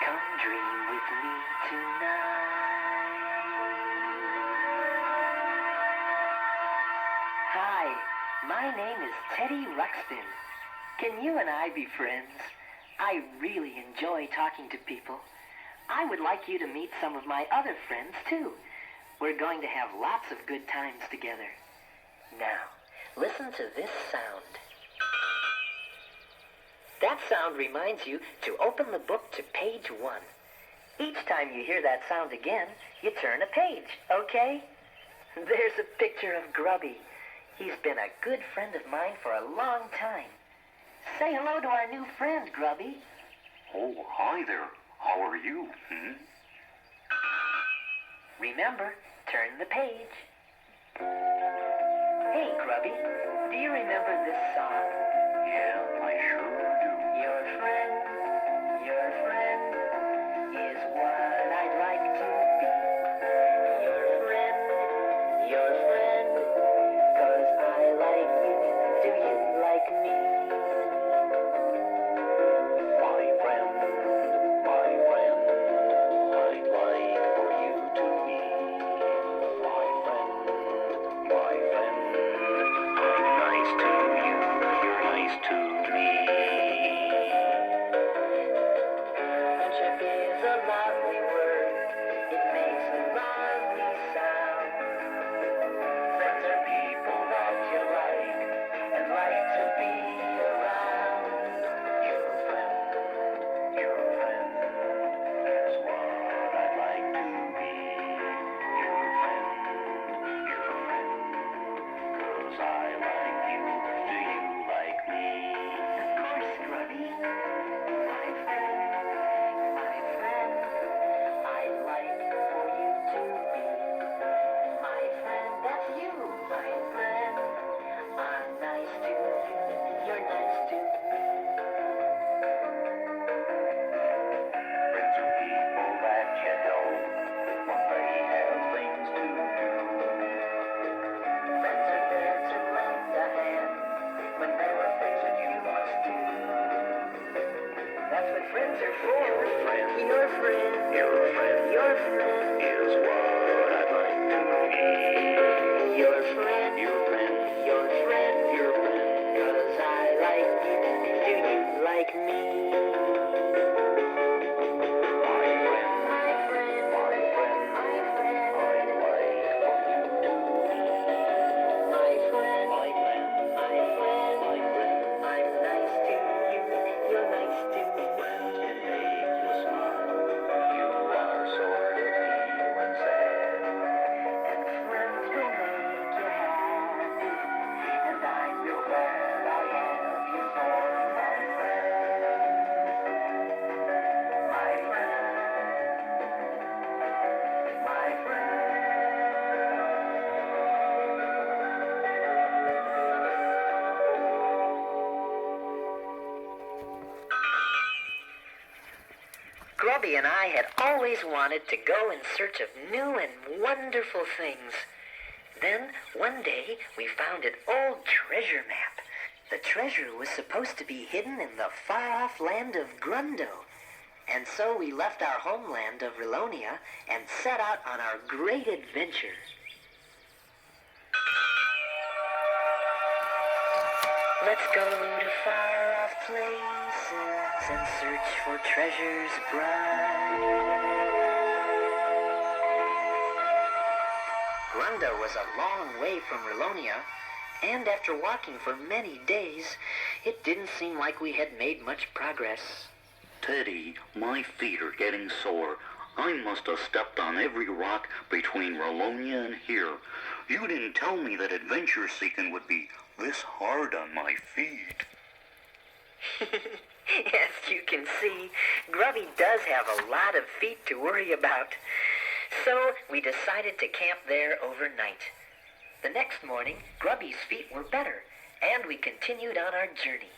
Come dream with me tonight. Hi, my name is Teddy Ruxpin. Can you and I be friends? I really enjoy talking to people. I would like you to meet some of my other friends, too. We're going to have lots of good times together. Now, listen to this sound. That sound reminds you to open the book to page 1. Each time you hear that sound again, you turn a page, okay? There's a picture of Grubby. He's been a good friend of mine for a long time. Say hello to our new friend, Grubby. Oh, hi there. How are you? Remember, turn the page. Hey, Grubby, do you remember this song? Yeah, I sure do. Your friend is what I'd like to be. Your friend, 'cause I like you. Do you like me? My friend, I'd like for you to be. My friend, I'm nice to you, you're nice to me. Friendship is a lovely word. It makes a lovely sound. Friends are people that you like and like to be around. Your friend is what I'd like to be. Your friend, 'cause I like you, do you like me? Of course, Grubby. My friend, I'd like for you to be. My friend, that's you, my friend. I'm nice to you, you're nice to me. Friends are people that you help when they have things to do. Friends are there to lend a hand when there are things that you must do. That's what friends are for. Your friend is is what I'd like to be. your friend. 'Cause I like you. Do you like me? My friend, My friend, I'd like for you to be. my friend, My friend, I'm nice to you. You're nice to me. friends can make you smile. You are sort of feeling sad. And friends will make you happy. And I'm real glad I have you for my friend. My friend. Grubby and I had always wanted to go in search of new and wonderful things. Then, one day, we found an old treasure map. The treasure was supposed to be hidden in the far-off land of Grundo. And so we left our homeland of Rilonia and set out on our great adventure. Let's go to far-off places and search for treasures bright. Grundo was a long way from Rilonia, and after walking for many days, it didn't seem like we had made much progress. Teddy, my feet are getting sore. I must have stepped on every rock between Rilonia and here. You didn't tell me that adventure seeking would be this hard on my feet. As you can see, Grubby does have a lot of feet to worry about. So we decided to camp there overnight. The next morning, Grubby's feet were better, and we continued on our journey.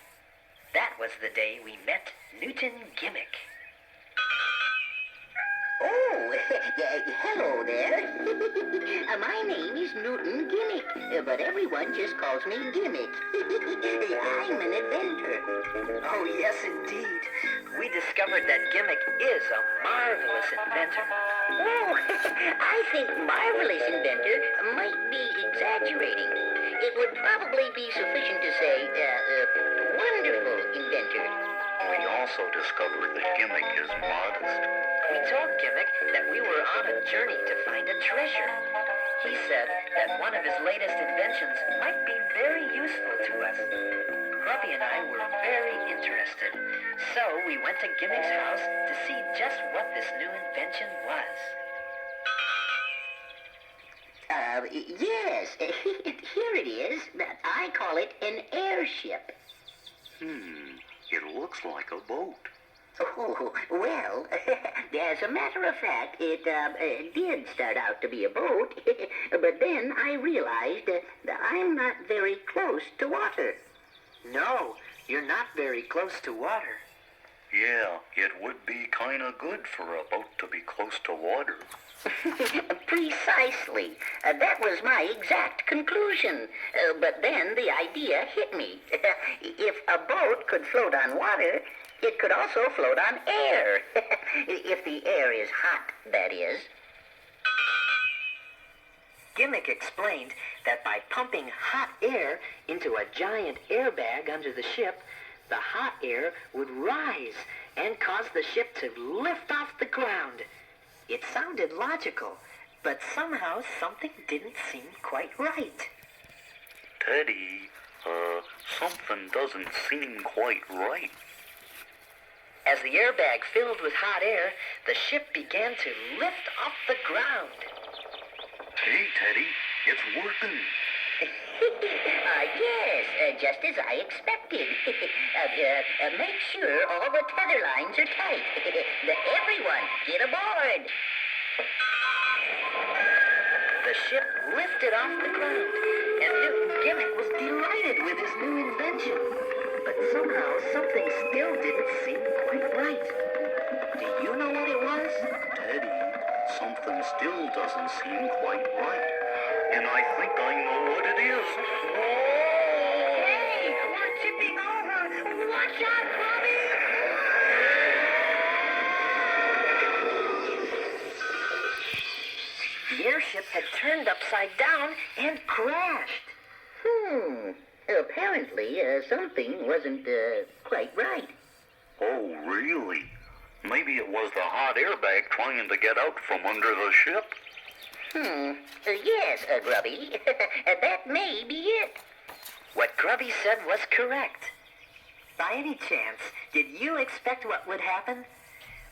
That was the day we met Newton Gimmick. Oh, hello there. My name is Newton Gimmick, but everyone just calls me Gimmick. I'm an inventor. Oh, yes, indeed. We discovered that Gimmick is inventor. Oh, I think marvelous inventor might be exaggerating. It would probably be sufficient to say, wonderful inventor. We also discovered that Gimmick is modest. We told Gimmick that we were on a journey to find a treasure. He said that one of his latest inventions might be very useful to us. Grubby and I were very interested, so we went to Gimmick's house to see just what this new invention was. Yes, here it is. I call it an airship. It looks like a boat. Oh, well, as a matter of fact, it did start out to be a boat, but then I realized that I'm not very close to water. No, you're not very close to water. Yeah, it would be kind of good for a boat to be close to water. Precisely. That was my exact conclusion. But then the idea hit me. If a boat could float on water, it could also float on air. If the air is hot, that is. Gimmick explained that by pumping hot air into a giant airbag under the ship, the hot air would rise and cause the ship to lift off the ground. It sounded logical, but somehow something didn't seem quite right. Teddy, something doesn't seem quite right. As the airbag filled with hot air, the ship began to lift off the ground. Hey, Teddy, it's working. Yes, just as I expected. Make sure all the tether lines are tight. Everyone, get aboard. The ship lifted off the ground, and Newton Gimmick was delighted with his new invention. But somehow something still didn't seem quite right. Do you know what it was? Teddy, something still doesn't seem quite right. And I think I know what it is. Hey, we're tipping over. Watch out, Bobby! The airship had turned upside down and crashed. Apparently, something wasn't quite right. Oh, really? Maybe it was the hot airbag trying to get out from under the ship? Yes, Grubby. That may be it. What Grubby said was correct. By any chance, did you expect what would happen?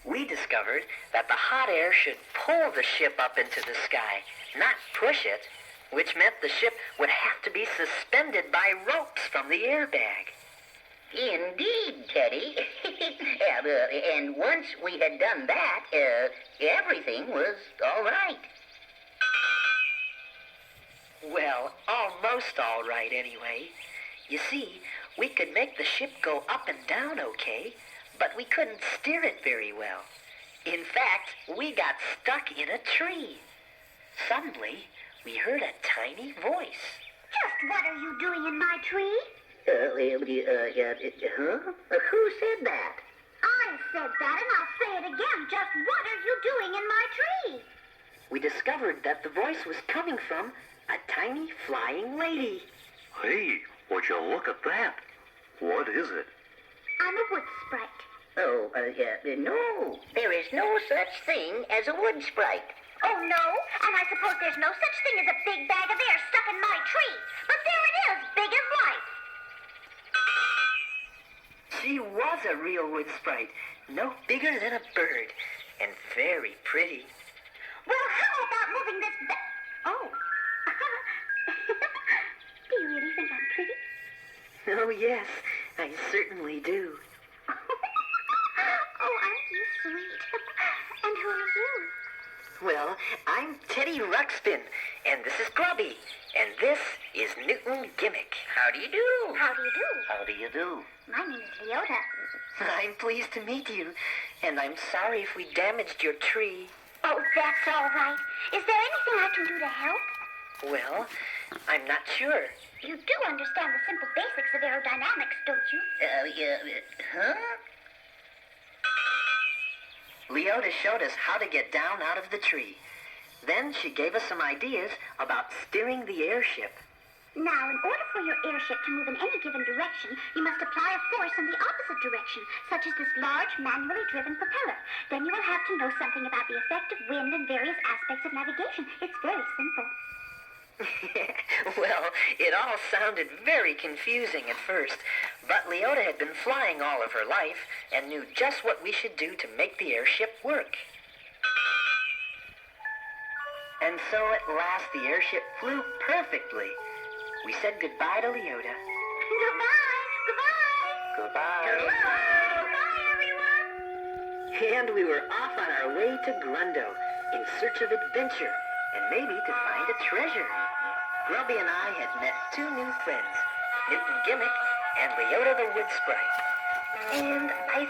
We discovered that the hot air should pull the ship up into the sky, not push it, which meant the ship would have to be suspended by ropes from the airbag. Indeed, Teddy. And once we had done that, everything was all right. Well, almost all right anyway. You see, we could make the ship go up and down okay, but we couldn't steer it very well. In fact, we got stuck in a tree. Suddenly, we heard a tiny voice. Just what are you doing in my tree? Who said that? I said that, and I'll say it again. Just what are you doing in my tree? We discovered that the voice was coming from a tiny flying lady. Hey, would you look at that? What is it? I'm a wood sprite. Oh, no. There is no such thing as a wood sprite. Oh, no? And I suppose there's no such thing as a big bag of air stuck in my tree. But there it is, big as life. She was a real wood sprite, no bigger than a bird, and very pretty. Well, how about moving this Oh. Do you really think I'm pretty? Oh, yes, I certainly do. Oh, aren't you sweet? And who are you? Well, I'm Teddy Ruxpin, and this is Grubby, and this is Newton Gimmick. How do you do? How do you do? How do you do? My name is Leota. I'm pleased to meet you, and I'm sorry if we damaged your tree. Oh, that's all right. Is there anything I can do to help? Well, I'm not sure. You do understand the simple basics of aerodynamics, don't you? Huh? Leota showed us how to get down out of the tree. Then she gave us some ideas about steering the airship. Now, in order for your airship to move in any given direction, you must apply a force in the opposite direction, such as this large, manually driven propeller. Then you will have to know something about the effect of wind and various aspects of navigation. It's very simple. Well, it all sounded very confusing at first, but Leota had been flying all of her life and knew just what we should do to make the airship work. And so at last the airship flew perfectly. We said goodbye to Leota. Goodbye! Goodbye! Goodbye. Goodbye, everyone! And we were off on our way to Grundo in search of adventure and maybe to find a treasure. Grubby and I had met two new friends, Newton Gimmick and Leota the Wood Sprite. And I